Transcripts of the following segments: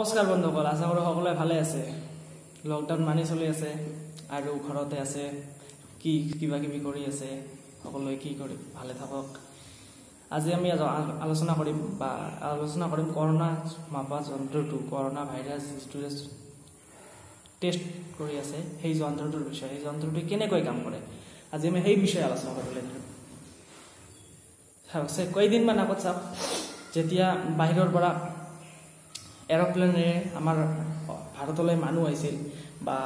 নমস্কাৰ বন্ধুসকল, আশা কৰোঁ সকলোৱে ভালে আছে। লকডাউন মানি চলি আছে আৰু ঘৰতে আছে, কিবা কিবি কৰি আছে। সকলোৱে কি কৰি ভালে থাকক। আজি আমি আলোচনা কৰিম কৰোনা মাপা যন্ত্ৰটো, কৰোনা ভাইৰাছ যিটো টেষ্ট কৰি আছে সেই যন্ত্ৰটোৰ বিষয়ে। এই যন্ত্ৰটো কেনেকৈ কাম কৰে আজি আমি সেই বিষয়ে আলোচনা কৰিবলৈ ধৰিম। কেইদিনমান আগত চাওক, যেতিয়া বাহিৰৰ পৰা এৰোপ্লেনেৰে আমাৰ ভাৰতলৈ মানুহ আহিছিল বা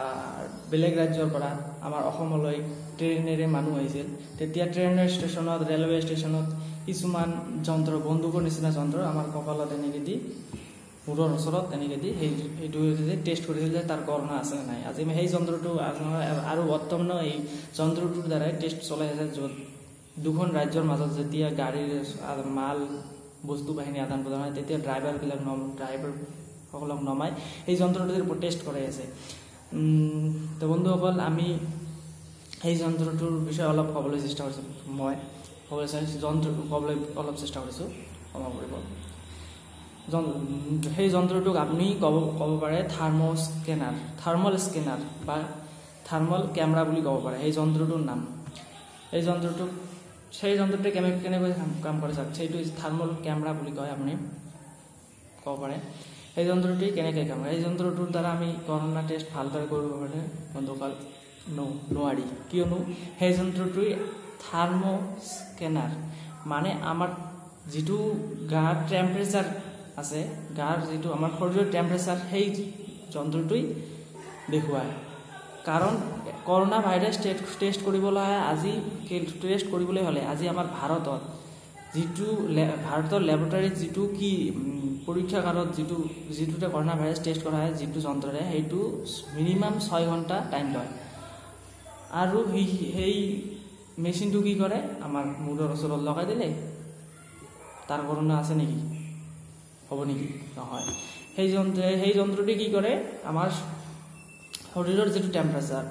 বেলেগ ৰাজ্যৰ পৰা আমাৰ অসমলৈ ট্ৰেইনেৰে মানুহ আহিছিল, তেতিয়া ট্ৰেইনৰ ষ্টেচনত, ৰেলৱে ষ্টেচনত কিছুমান যন্ত্ৰ, বন্দুকৰ নিচিনা যন্ত্ৰ আমাৰ কঁকালত এনেকৈ দি, মূৰৰ ওচৰত এনেকৈ দি সেইটো টেষ্ট কৰিছিল যে তাৰ কৰোনা আছে নে নাই। আজি আমি সেই যন্ত্ৰটো আৰু বৰ্তমান এই যন্ত্ৰটোৰ দ্বাৰাই টেষ্ট চলাই আছে, য'ত দুখন ৰাজ্যৰ মাজত যেতিয়া গাড়ীৰ মাল বস্তু বাহিনী আদান প্ৰদান হয়, তেতিয়া ড্ৰাইভাৰসকলক নমাই সেই যন্ত্ৰটোৰ ওপৰত টেষ্ট কৰাই আছে। তো বন্ধুসকল, আমি সেই যন্ত্ৰটোৰ বিষয়ে অলপ ক'বলৈ চেষ্টা কৰিছোঁ। মই ক'বলৈ চাইছোঁ যন্ত্ৰটো ক'বলৈ অলপ চেষ্টা কৰিছোঁ, ক্ষমা কৰিব। সেই যন্ত্ৰটোক আপুনি ক'ব পাৰে থাৰ্মল স্কেনাৰ বা থাৰ্মল কেমেৰা বুলি ক'ব পাৰে সেই যন্ত্ৰটোৰ নাম। সেই যন্ত্ৰটোৱে কেনেকৈ কাম কৰে চাওক, সেইটো থাৰ্মল কেমেৰা বুলি কয়, আপুনি ক'ব পাৰে। সেই যন্ত্ৰটোৱে কেনেকৈ কাম কৰে, সেই যন্ত্ৰটোৰ দ্বাৰা আমি কৰোনা টেষ্ট ভালদৰে কৰিব পাৰে বন্ধুসকল নোৱাৰি। কিয়নো সেই যন্ত্ৰটোৱে থাৰ্মো স্কেনাৰ, মানে আমাৰ যিটো গাৰ টেম্পাৰেচাৰ আছে, গাৰ যিটো আমাৰ শৰীৰৰ টেম্পাৰেচাৰ, সেই যন্ত্ৰটোৱে দেখুৱায়। কাৰণ কৰোনা ভাইৰাছ টেষ্ট কৰিবলৈ হ'লে আজি আমাৰ ভাৰতৰ লেবৰেটৰীত যিটো পৰীক্ষাগাৰত যিটোতে কৰোনা ভাইৰাছ টেষ্ট কৰা হয়, যিটো যন্ত্ৰৰে, সেইটো মিনিমাম 6 ঘণ্টা টাইম লয়। আৰু সেই মেচিনটো কি কৰে, আমাৰ মূৰৰ ওচৰত লগাই দিলে তাৰ কৰোনা আছে নেকি, হ'ব নেকি? নহয়। সেই যন্ত্ৰটোৱে কি কৰে, আমাৰ শৰীৰৰ যিটো টেম্পাৰেচাৰ,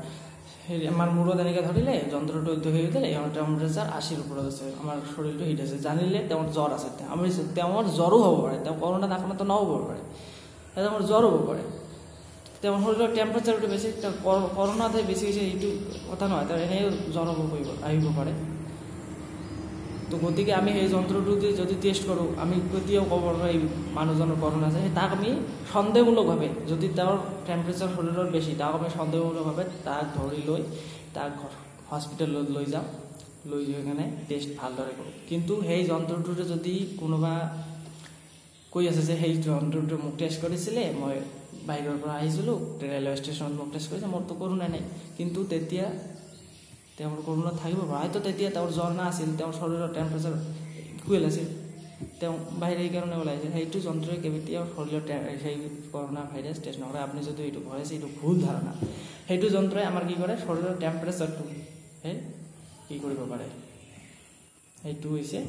আমাৰ মূৰত এনেকৈ ধৰিলে যন্ত্ৰটো ধৰি দিলে, তেওঁৰ টেম্পাৰেচাৰ 80ৰ ওপৰত আছে, আমাৰ শৰীৰটো হিট আছে, জানিলে তেওঁৰ জ্বৰ আছে। তেওঁৰ জ্বৰো হ'ব পাৰে, তেওঁ কৰোনাত আক্ৰান্ত নহ'ব পাৰে, তেওঁৰ জ্বৰ হ'ব পাৰে, তেওঁৰ শৰীৰৰ টেম্পাৰেচাৰটো বেছি, তেওঁ কৰোনাতহে বেছি হৈছে এইটো কথা নহয়, তেওঁ এনেই জ্বৰ আহিব পাৰে। তো গতিকে আমি সেই যন্ত্ৰটো যদি টেষ্ট কৰোঁ, আমি কেতিয়াও ক'ব নোৱাৰোঁ এই মানুহজনৰ কৰোনা আছে। তাক আমি সন্দেহমূলকভাৱে, যদি তেওঁৰ টেম্পাৰেচাৰ শৰীৰৰ বেছি, তাক আমি সন্দেহমূলকভাৱে তাক ধৰি লৈ তাক হস্পিটেলত লৈ যাওঁ, লৈ গৈ কেনে টেষ্ট ভালদৰে কৰোঁ। কিন্তু সেই যন্ত্ৰটোতে যদি কোনোবা কৈ আছে যে সেই যন্ত্ৰটো মোক টেষ্ট কৰিছিলে, মই বাহিৰৰ পৰা আহিছিলোঁ, ৰেলৱে ষ্টেচনত মোক টেষ্ট কৰিছে, মোৰতো কৰোনা নাই, কিন্তু তেতিয়া তেওঁৰ কৰোনা থাকিব পাৰে। হয়তো তেতিয়া তেওঁৰ জ্বৰ নাছিল, তেওঁৰ শৰীৰৰ টেম্পাৰেচাৰ ইকুৱেল আছিল, তেওঁ বাহিৰে সেইকাৰণে ওলাইছিল। সেইটো যন্ত্ৰই কেতিয়াও শৰীৰৰ সেই কৰোনা ভাইৰাছ টেষ্ট নকৰে। আপুনি যদি এইটো ভয় আছে, এইটো ভুল ধাৰণা। সেইটো যন্ত্ৰই আমাৰ কি কৰে, শৰীৰৰ টেম্পাৰেচাৰটো কি কৰিব পাৰে, সেইটো হৈছে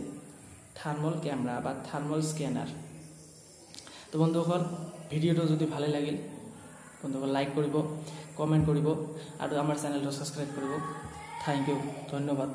থাৰ্মল কেমেৰা বা থাৰ্মল স্কেনাৰ। তো বন্ধুসকল, ভিডিঅ'টো যদি ভালে লাগিল, বন্ধুসকল লাইক কৰিব, কমেণ্ট কৰিব আৰু আমাৰ চেনেলটো ছাবস্ক্ৰাইব কৰিব। থেংক ইউ, ধন্যবাদ।